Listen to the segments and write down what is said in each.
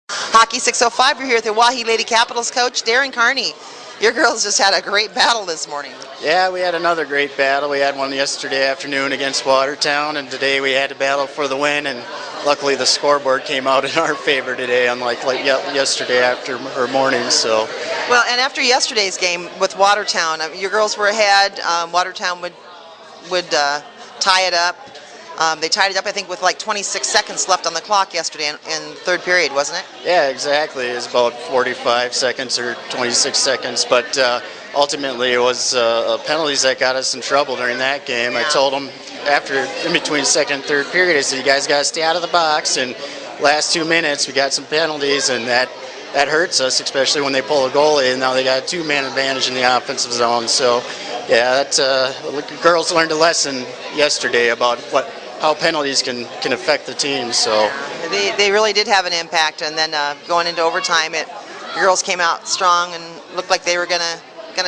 Hockey 605, we're here with the Oahe Lady Capitals coach, Darren Kearney. Your girls just had a great battle this morning. Yeah, we had another great battle. We had one yesterday afternoon against Watertown, and today we had to battle for the win, and luckily the scoreboard came out in our favor today, unlike yesterday after or morning. So. Well, and after yesterday's game with Watertown, your girls were ahead. Watertown would tie it up. They tied it up, I think, with like 26 seconds left on the clock yesterday in third period, wasn't it? Yeah, exactly. It was about 45 seconds or 26 seconds, but ultimately it was penalties that got us in trouble during that game. Yeah. I told them in between second and third period, I said, you guys got to stay out of the box, and last 2 minutes we got some penalties, and that hurts us, especially when they pull a goalie, and now they got a two-man advantage in the offensive zone. So, yeah, the girls learned a lesson yesterday about how penalties can affect the team. So they really did have an impact, and then going into overtime, the girls came out strong and looked like they were gonna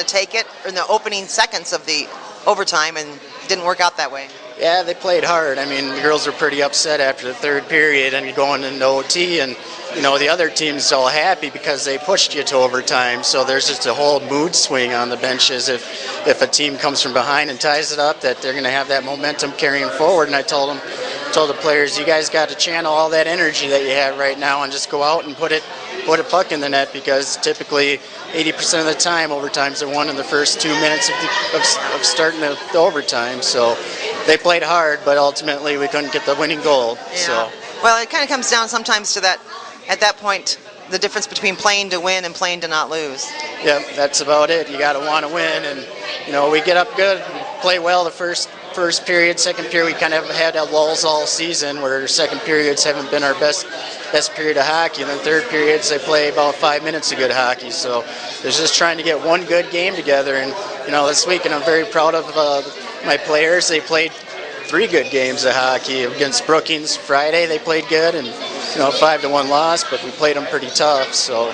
take it in the opening seconds of the overtime, and didn't work out that way. Yeah, they played hard. I mean, the girls were pretty upset after the third period and going into OT, and the other team's all happy because they pushed you to overtime. So there's just a whole mood swing on the benches if a team comes from behind and ties it up, that they're going to have that momentum carrying forward. And I told the players, you guys got to channel all that energy that you have right now and just go out and put a puck in the net, because typically 80% of the time overtimes are won in the first 2 minutes of starting the overtime. So they played hard, but ultimately we couldn't get the winning goal. Yeah. So. Well, it kind of comes down sometimes to that. At that point, the difference between playing to win and playing to not lose. Yeah, that's about it. You got to want to win, and we get up good, play well the first period. Second period, we kind of had lulls all season, where second periods haven't been our best period of hockey. And then third periods, they play about 5 minutes of good hockey. So there's just trying to get one good game together. And this week, and I'm very proud of my players. They played 3 good games of hockey against Brookings Friday. They played good, and 5-1 loss, but we played them pretty tough. So.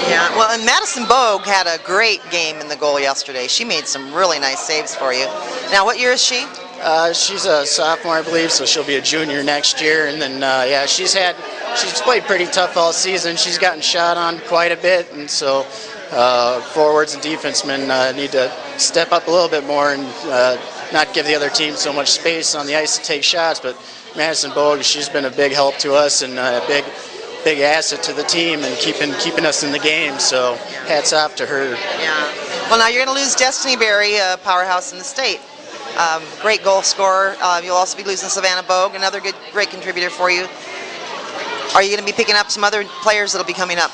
Yeah, well, and Madison Bogue had a great game in the goal yesterday. She made some really nice saves for you. Now, what year is she? She's a sophomore, I believe, so she'll be a junior next year. And then, she's played pretty tough all season. She's gotten shot on quite a bit, and so forwards and defensemen need to step up a little bit more and not give the other team so much space on the ice to take shots. But Madison Bogue, she's been a big help to us and a big asset to the team and keeping us in the game. So hats off to her. Yeah. Well, now you're going to lose Destiny Berry, a powerhouse in the state. Great goal scorer. You'll also be losing Savannah Bogue, another great contributor for you. Are you going to be picking up some other players that'll be coming up?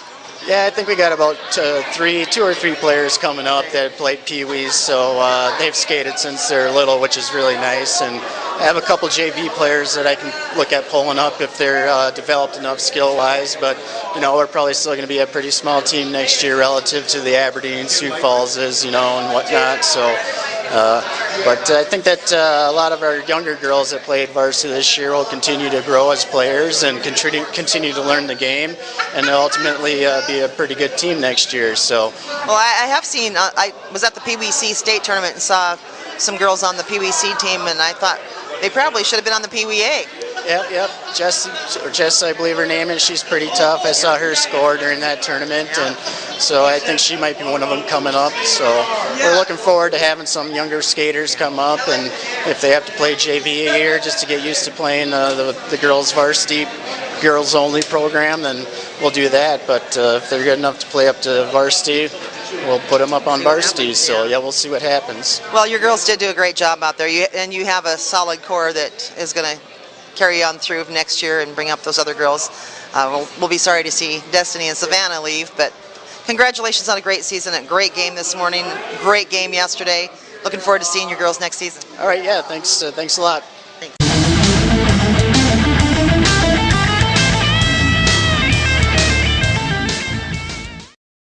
Yeah, I think we got about 2 or 3 players coming up that played Pee-wees, so they've skated since they're little, which is really nice. And I have a couple JV players that I can look at pulling up if they're developed enough skill-wise. But we're probably still going to be a pretty small team next year relative to the Aberdeen, Sioux Falls is, and whatnot. So. But I think that a lot of our younger girls that played varsity this year will continue to grow as players and continue to learn the game, and ultimately be a pretty good team next year. So. Well, I have seen. I was at the PWC state tournament and saw some girls on the PWC team, and I thought they probably should have been on the PWA. Yep. Jess, I believe her name is. She's pretty tough. I saw her score during that tournament, and so I think she might be one of them coming up. So we're looking forward to having some younger skaters come up, and if they have to play JV a year just to get used to playing the girls varsity, girls only program, then we'll do that. But if they're good enough to play up to varsity, we'll put them up on varsity. So yeah, we'll see what happens. Well, your girls did do a great job out there, and you have a solid core that is going to carry on through next year and bring up those other girls. We'll be sorry to see Destiny and Savannah leave, but congratulations on a great season, a great game this morning, great game yesterday. Looking forward to seeing your girls next season. All right, yeah, thanks a lot.